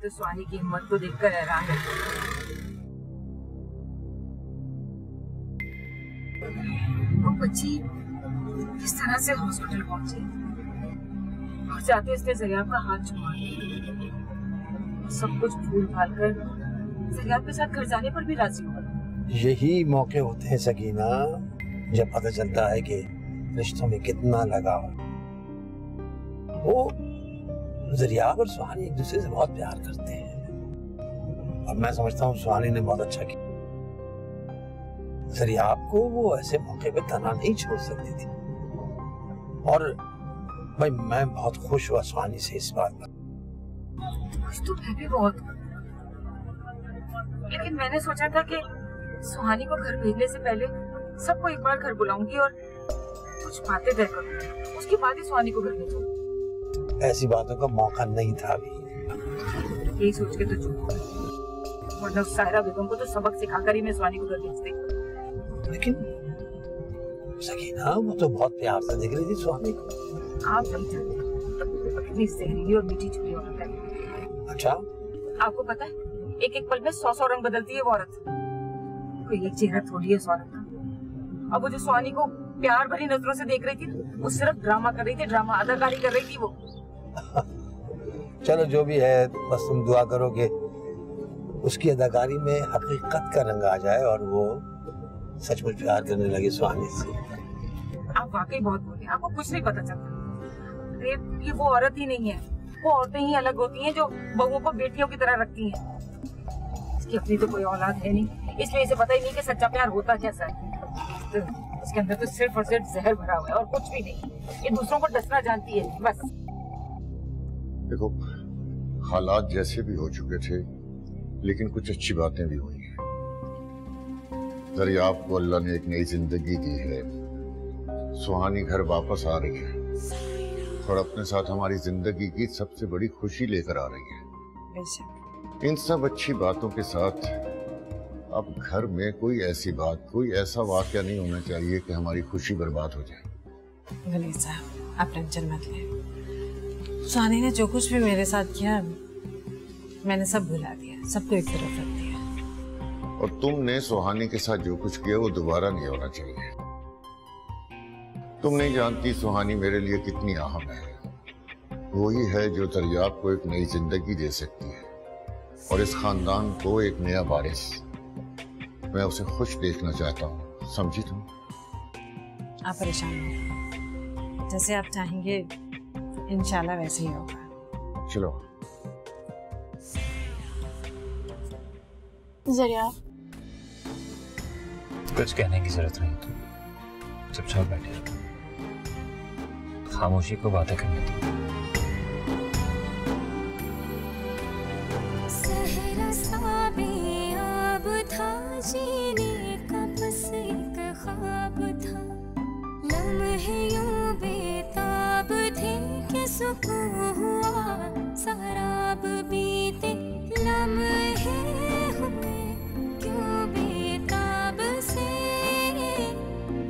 तो सुहानी की हिम्मत को देखकर हैरान है। वो बच्ची इस तरह से हॉस्पिटल पहुंची और जाते इसने जरियाब का हाथ छुआ लिया। सब कुछ भूल भाल कर जरियाब के साथ घर जाने पर भी राजी हुआ। यही मौके होते हैं सकीना, जब पता चलता है कि रिश्तों में कितना लगाव। वो जरियाब और सुहानी एक दूसरे से बहुत प्यार करते हैं और मैं समझता हूँ सुहानी ने बहुत अच्छा किया। जरियाब को वो ऐसे मौके पे तना नहीं छोड़ सकती थी और भाई मैं बहुत खुश हुआ सुहानी से इस बात पर। खुश तो मैं भी बहुत, लेकिन मैंने सोचा था कि सुहानी को घर भेजने से पहले सबको एक बार घर बुलाऊंगी और कुछ बातें तय करूंगी, उसके बाद ही सुहानी को घर भेजूंगी। ऐसी बातों का मौका नहीं था अभी। यही सोच के तो चुप हो, वरना सायरा बेगम को तो सबक सिखाकर ही मैं सुहानी को घर भेजती। लेकिन सकीना वो तो बहुत प्यार से देख रही थी सुहानी को। आप नहीं जानते कितनी जहरीली और मीठी छुरी औरत है। अच्छा, आपको पता है एक एक पल में 100 रंग बदलती है वो औरत। कोई एक चेहरा थोड़ी है उस औरत का। अब वो जो सुहानी को प्यार भरी नजरों से देख रही थी, वो सिर्फ ड्रामा कर रही थी, ड्रामा अदाकारी कर रही थी वो। चलो जो भी है, बस तुम दुआ करो कि उसकी अदाकारी में हकीकत का रंग आ जाए और वो सचमुच प्यार करने लगे सुहानी से। आप वाकई बहुत बोले, आपको कुछ नहीं पता चलता। अरे ये वो औरत ही नहीं है, वो औरतें ही अलग होती हैं जो बहुओं को बेटियों की तरह रखती हैं। इसकी अपनी तो कोई औलाद है नहीं, इसलिए इसे पता ही नहीं कि सच्चा प्यार होता कैसा है। तो उसके अंदर तो सिर्फ और सिर्फ जहर भरा हुआ है और कुछ भी नहीं। ये दूसरों को डसना जानती है बस। देखो, हालात जैसे भी हो चुके थे, लेकिन कुछ अच्छी बातें भी हुई हैं। दरियाब को अल्लाह ने एक नई जिंदगी दी है। सुहानी घर वापस आ रही है और अपने साथ हमारी जिंदगी की सबसे बड़ी खुशी लेकर आ रही है। इन सब अच्छी बातों के साथ अब घर में कोई ऐसी बात, कोई ऐसा वाकया नहीं होना चाहिए कि हमारी खुशी बर्बाद हो जाए। वली साहब, आप टेंशन मत लें। सुहानी ने जो कुछ भी मेरे साथ किया, मैंने सब भुला दिया, सबको एक तरफ रख दिया। और तुमने सुहानी के साथ जो कुछ किया वो दोबारा नहीं होना चाहिए। तुम नहीं जानती सुहानी मेरे लिए कितनी अहम है। वही है जो दरियाब को एक नई जिंदगी दे सकती है और इस खानदान को एक नया वारिस। मैं उसे खुश देखना चाहता हूँ, समझी तुम? आप परेशान मत, जैसे आप चाहेंगे इंशाल्लाह वैसे ही होगा। चलो। जरिया, कुछ कहने की जरूरत नहीं, तुम चुपचाप बैठे रहो, खामोशी को बातें करने दो। सहरा सा बेआब था, जीने का बस एक ख्वाब था। लम्हे यूं बेताब थे कि सुकून हुआ, सराब बीते लम्हे हुए क्यों बेताब से,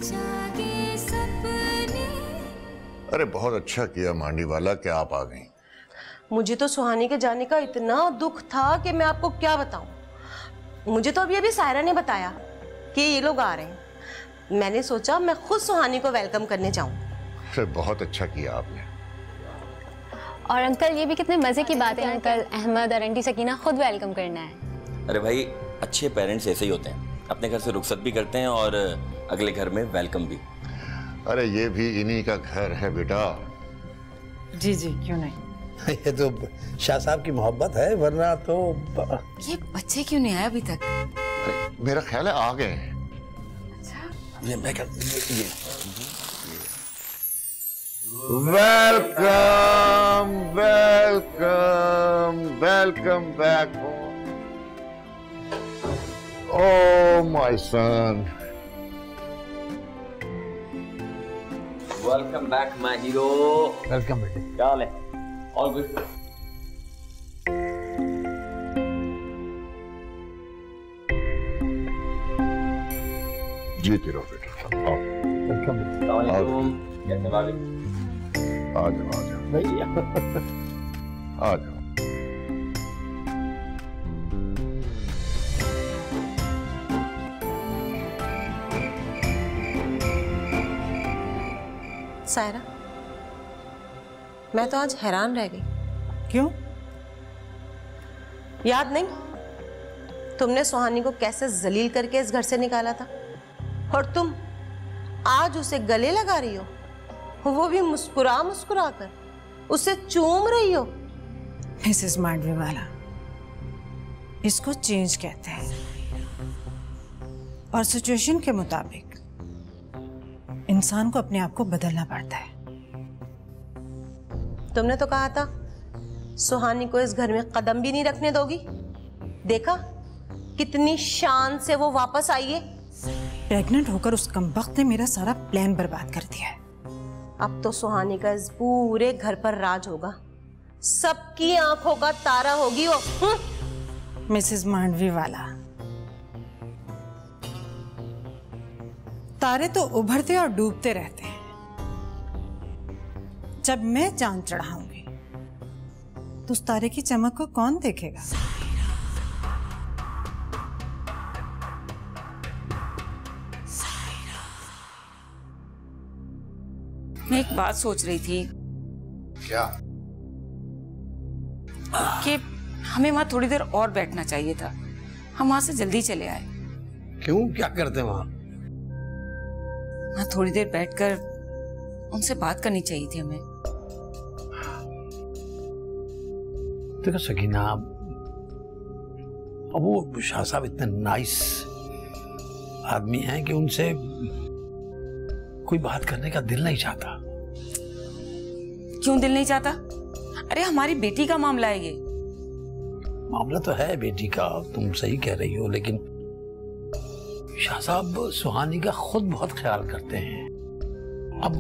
जागे सपने। अरे बहुत अच्छा किया मांडी वाला कि आप आ गई। मुझे तो सुहानी के जाने का इतना दुख था कि मैं आपको क्या बताऊं। मुझे तो अभी सायरा ने बताया कि ये लोग आ रहे हैं। मैंने सोचा मैं खुद सुहानी को वेलकम करने जाऊं। अरे बहुत अच्छा किया आपने। और अंकल ये भी कितने मजे की बात है अंकल, अहमद और आंटी सकीना खुद वेलकम करना है। अरे भाई, अच्छे पेरेंट्स ऐसे ही होते हैं, अपने घर से रुखसत भी करते हैं और अगले घर में वेलकम भी। अरे ये भी इन्हीं का घर है बेटा। जी जी, क्यों नहीं। ये तो शाह साहब की मोहब्बत है, वरना तो ये बच्चे क्यों नहीं आए अभी तक? अरे मेरा ख्याल है आ गए हैं। Welcome welcome welcome back home. Oh my son. Welcome back my hero. Welcome बेटे। क्या हाल है? All good? जीते रहो बेटा। आओ। वेलकम। कैसे वाले? आ जाओ आ जाओ भैया। आ जाओ। सायरा, मैं तो आज हैरान रह गई। क्यों? याद नहीं तुमने सुहानी को कैसे जलील करके इस घर से निकाला था, और तुम आज उसे गले लगा रही हो, वो भी मुस्कुरा मुस्कुरा कर उसे चूम रही हो। मिसेस मांडवीवाला, इसको चेंज कहते हैं, और सिचुएशन के मुताबिक इंसान को अपने आप को बदलना पड़ता है। तुमने तो कहा था सुहानी को इस घर में कदम भी नहीं रखने दोगी। देखा कितनी शान से वो वापस आई है। प्रेग्नेंट होकर उस कमबख्त ने मेरा सारा प्लान बर्बाद कर दिया है। अब तो सुहानी का इस पूरे घर पर राज होगा, सबकी आंखों का तारा होगी वो। मिसेस मांडवीवाला, तारे तो उभरते और डूबते रहते हैं। जब मैं चांद चढ़ाऊंगी तो उस तारे की चमक को कौन देखेगा? मैं एक बात सोच रही थी। क्या? कि हमें वहां थोड़ी देर और बैठना चाहिए था। हम वहां से जल्दी चले आए। क्यों, क्या करते हैं वहां? वहां थोड़ी देर बैठकर उनसे बात करनी चाहिए थी हमें। देखो सकीना, अब वो शाह साहब इतने नाइस आदमी हैं कि उनसे कोई बात करने का दिल नहीं चाहता। क्यों दिल नहीं चाहता? अरे हमारी बेटी का मामला है ये। मामला तो है बेटी का, तुम सही कह रही हो, लेकिन शाह साहब सुहानी का खुद बहुत ख्याल करते हैं। अब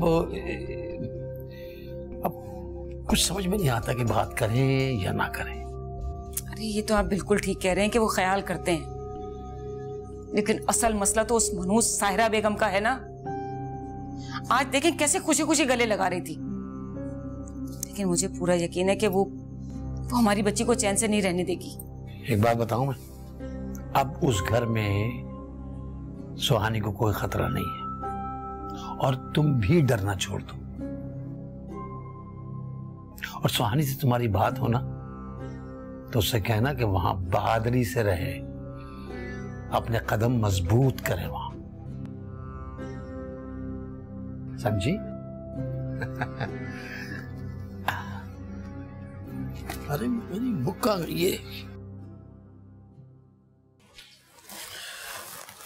कुछ समझ में नहीं आता कि बात करें या ना करें। अरे ये तो आप बिल्कुल ठीक कह रहे हैं कि वो ख्याल करते हैं, लेकिन असल मसला तो उस मनहूस साहिरा बेगम का है ना। आज देखें कैसे खुशी खुशी गले लगा रही थी, लेकिन मुझे पूरा यकीन है कि वो हमारी बच्ची को चैन से नहीं रहने देगी। एक बात बताऊं मैं, अब उस घर में सुहानी को कोई खतरा नहीं है, और तुम भी डरना छोड़ दो। और सुहानी से तुम्हारी बात हो ना, तो उससे कहना कि वहां बहादुरी से रहे, अपने कदम मजबूत करे वहां, समझी? अरे मेरी बुक्का ये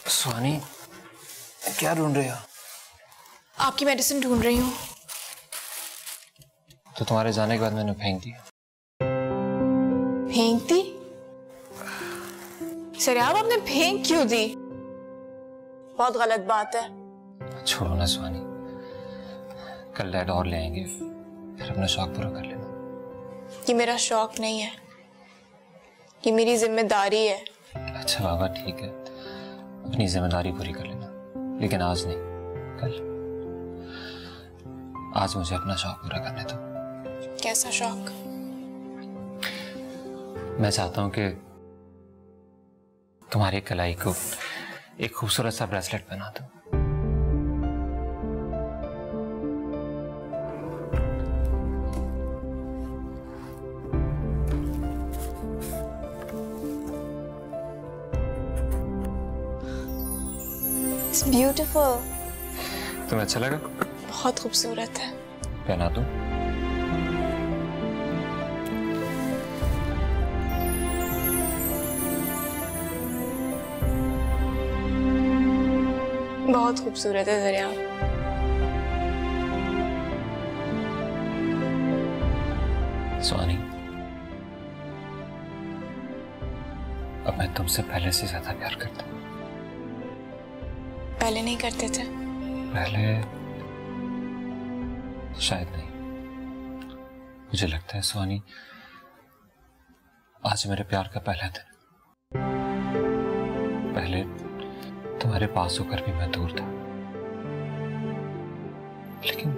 सुहानी, क्या ढूंढ रहे हो? आपकी मेडिसिन ढूंढ रही हूँ। तो तुम्हारे जाने के बाद मैंने फेंक दी। फेंक दी? सरियाब, आपने फेंक क्यों दी? बहुत गलत बात है। छोड़ो ना सुहानी, कल डैड और ले आएंगे, फिर अपना शौक पूरा कर लेना। ये मेरा शौक नहीं है, ये मेरी जिम्मेदारी है। अच्छा बाबा ठीक है, अपनी जिम्मेदारी पूरी कर लेना, लेकिन आज नहीं, कल। आज मुझे अपना शौक पूरा करने दो। कैसा शौक? मैं चाहता हूं कि तुम्हारी कलाई को एक खूबसूरत सा ब्रेसलेट बना दो। It's beautiful. तुम्हें अच्छा लगा? बहुत खूबसूरत है। पहना दूं? बहुत खूबसूरत है दरिया। सुहानी, अब मैं तुमसे पहले से ज्यादा प्यार करता हूँ। पहले नहीं करते थे? पहले शायद नहीं। मुझे लगता है सुहानी, आज मेरे प्यार का पहला दिन। पहले तुम्हारे पास होकर भी मैं दूर था, लेकिन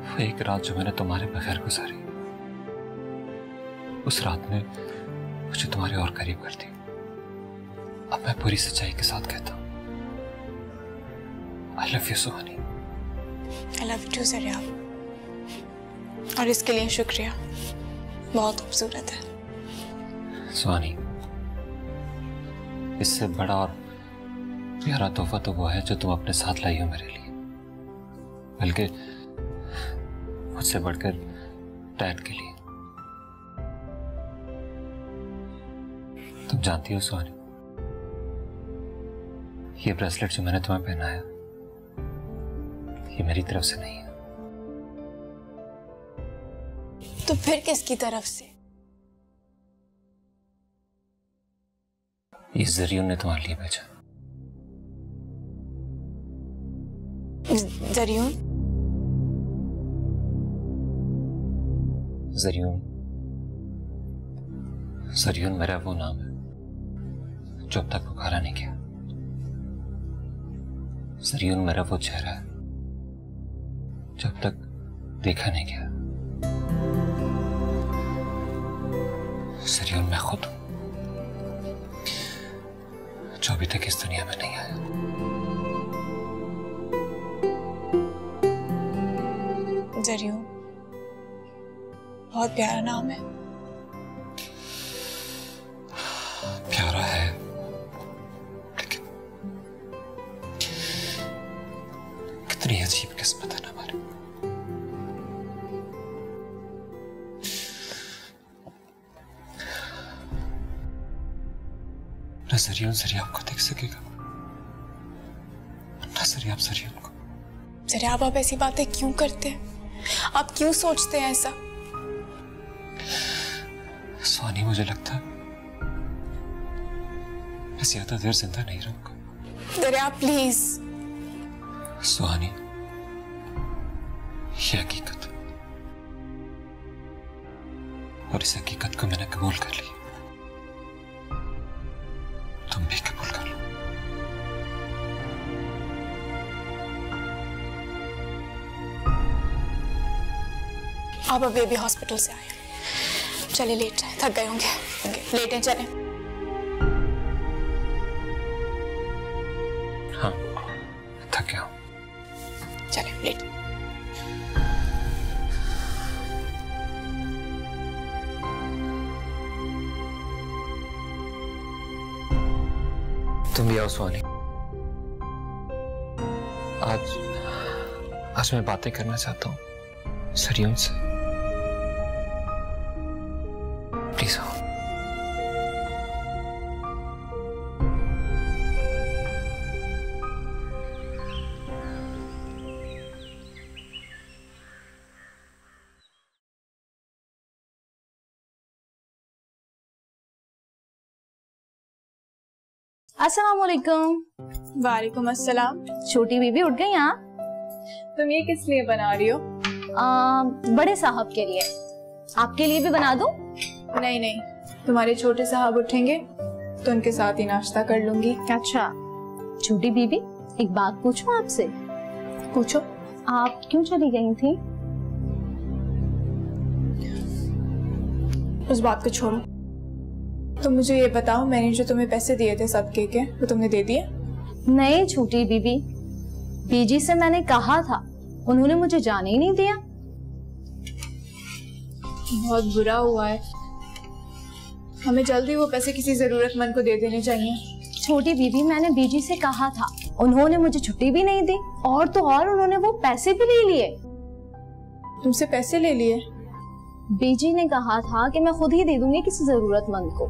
वो एक रात जो मैंने तुम्हारे बगैर गुजारी, उस रात में मुझे तुम्हारे और करीब कर दी। अब मैं पूरी सच्चाई के साथ कहता हूं, I love you Suhani. I love you too, ज़रिया। और इसके लिए शुक्रिया, बहुत खूबसूरत है। सुहानी, इससे बड़ा और प्यारा तोहफा तो वो है जो तुम अपने साथ लाई हो मेरे लिए, बल्कि मुझसे बढ़कर डैड के लिए। तुम जानती हो सुहानी, ये ब्रेसलेट जो मैंने तुम्हें पहनाया ये मेरी तरफ से नहीं है। तो फिर किसकी तरफ से? ये ज़रियुन ने तुम्हारे लिए भेजा। ज़रियुन? ज़रियुन मेरा वो नाम है जो अब तक पुकारा नहीं गया। ज़रियुन मेरा वो चेहरा है जो अब तक देखा नहीं गया। ज़रियुन मैं खुद हूं जो अभी तक इस दुनिया में नहीं आया। ज़रियुन बहुत प्यारा नाम है। प्यारा है, लेकिन कितनी अजीब किस्मत है ना हमारी। ना ज़रियुन ज़रिया आपको देख सकेगा, ना ज़रिया आप ज़रियुन को। ज़रिया, आप ऐसी बातें क्यों करते हैं? आप क्यों सोचते हैं ऐसा? सुहानी, मुझे लगता है मैं ज्यादा देर जिंदा नहीं रहूंगा। ज़रिया प्लीज। सुहानी, ये हकीकत है और इस हकीकत को मैंने कबूल कर लिया। तुम भी कबूल कर लो। आप अभी अभी हॉस्पिटल से आए, चले लेट जाए, थक गए होंगे, लेट हैं, चले। हाँ, थक गया हूं। चले लेट। तुम भी आओ सुहानी। आज मैं बातें करना चाहता हूँ ज़रियुन से। प्लीज आओ। अस्सलामुअलैकुम। वालेकुम अस्सलाम। छोटी बीबी उठ गई? यहाँ तुम ये किस लिए बना रही हो? बड़े साहब के लिए। आपके लिए भी बना दूं? नहीं नहीं, तुम्हारे छोटे साहब उठेंगे तो उनके साथ ही नाश्ता कर लूंगी। अच्छा छोटी बीबी, एक बात पूछूं आपसे? पूछो। आप क्यों चली गई थी? उस बात को छोड़ो, तुम मुझे ये बताओ, मैंने जो तुम्हें पैसे दिए थे सबके के, वो तुमने दे दिए? नहीं छोटी बीबी, बीजी से मैंने कहा था, उन्होंने मुझे जाने ही नहीं दिया। बहुत बुरा हुआ है, हमें जल्दी वो पैसे किसी जरूरतमंद को दे देने चाहिए। छोटी बीबी, मैंने बीजी से कहा था, उन्होंने मुझे छुट्टी भी नहीं दी, और तो और उन्होंने वो पैसे भी ले लिए। तुमसे पैसे ले लिए? बीजी ने कहा था कि मैं खुद ही दे दूंगी किसी जरूरतमंद को।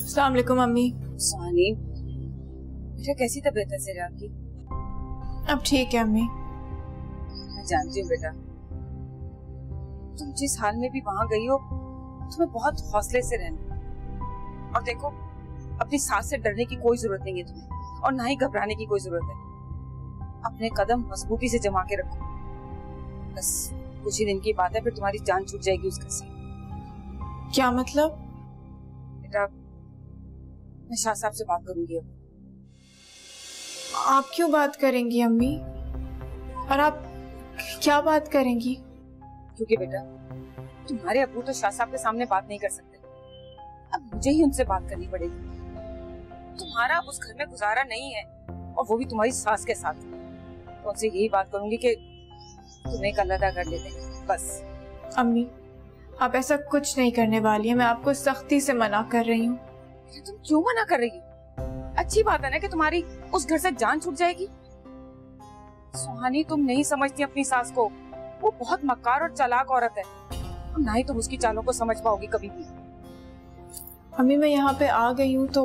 अस्सलाम वालेकुम अम्मी। सुहानी, बेटा कैसी तबीयत है ज़रिया की? अब ठीक है अम्मी। मैं जानती हूँ बेटा, तुम जिस हाल में भी वहां गई हो, तुम्हें बहुत हौसले से रहना। और देखो, अपनी सास से डरने की कोई जरूरत नहीं है तुम्हें, और ना ही घबराने की कोई जरूरत है। अपने कदम मजबूती से जमा के रखो। बस कुछ ही दिन की बात है, फिर तुम्हारी जान छूट जाएगी उसका से। क्या मतलब? बेटा, मैं शाह साहब से बात करूंगी अब। आप क्यों बात करेंगी अम्मी? और आप क्या बात करेंगी? क्योंकि बेटा तुम्हारे अब्बू तो शाह साहब के सामने बात नहीं कर सकते, अब मुझे ही उनसे बात करनी पड़ेगी। तुम्हारा उस घर में गुजारा नहीं है, और वो भी तुम्हारी सास के साथ। तो उनसे यही बात करूंगी कि तुम्हें एक अलग कर लेते हैं बस। अम्मी, आप ऐसा कुछ नहीं करने वाली है, मैं आपको सख्ती से मना कर रही हूँ। तुम क्यों मना कर रही हो? अच्छी बात है ना कि तुम्हारी उस घर से जान छूट जाएगी। सुहानी, तुम नहीं समझती अपनी सास को, वो बहुत मक्कार और चालाक औरत है, ना ही तुम उसकी चालों को समझ पाओगी कभी भी। अम्मी, मैं यहाँ पे आ गई हूँ तो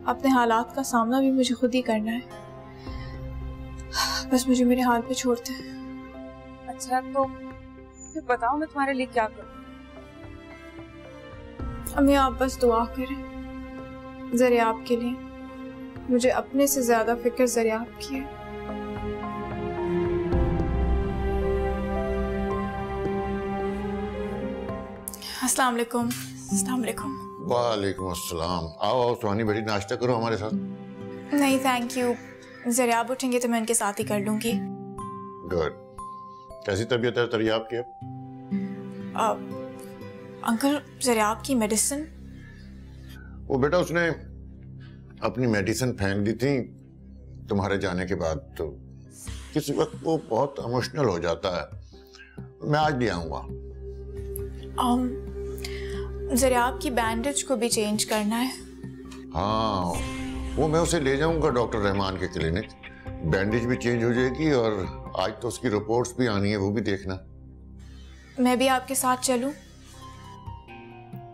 अपने हालात का सामना भी मुझे खुद ही करना है, बस मुझे मेरे हाल पे छोड़ते हैं। अच्छा तो फिर बताओ मैं तुम्हारे लिए क्या करूँ? अम्मी, आप बस दुआ करें ज़रियाब के लिए, मुझे अपने से ज्यादा फिक्र ज़रियाब की है। अस्सलाम वालेकुम। अस्सलाम वालेकुम। वालेकुम अस्सलाम। आओ आओ सुहानी बेटी, नाश्ता करो हमारे साथ। नहीं थैंक यू, ज़रियाब उठेंगे तो मैं उनके साथ ही कर लूंगी। गुड। कैसी तबीयत है ज़रियाब की अब? अंकल, ज़रियाब की मेडिसिन? वो बेटा उसने अपनी मेडिसिन फेंक दी थी तुम्हारे जाने के बाद, तो किसी वक्त वो बहुत इमोशनल हो जाता है। मैं आज ले आऊंगा। ज़रियाब की बैंडेज को भी चेंज करना है। हाँ, वो मैं उसे ले जाऊंगा डॉक्टर रहमान के क्लिनिक, बैंडेज भी चेंज हो जाएगी और आज तो उसकी रिपोर्ट्स भी आनी है, वो भी देखना। मैं भी आपके साथ चलूं?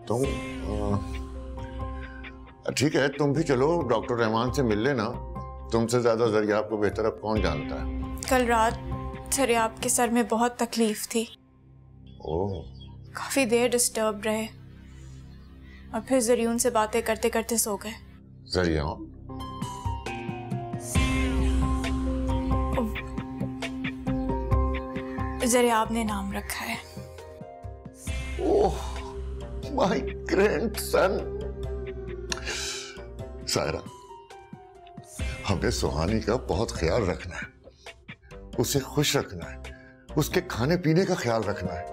तुम ठीक है, तुम भी चलो, डॉक्टर रहमान से मिल लेना। तुमसे ज्यादा ज़रियाब को बेहतर अब कौन जानता है। कल रात ज़रियाब के सर में बहुत तकलीफ थी। ओह, काफी देर डिस्टर्ब रहे और फिर ज़रियून से बातें करते करते सो गए। ज़रियाब? ज़रियाब ने नाम रखा है। ओह, माय ग्रैंडसन। सायरा, हमें सुहानी का बहुत ख्याल रखना है, उसे खुश रखना है, उसके खाने पीने का ख्याल रखना है।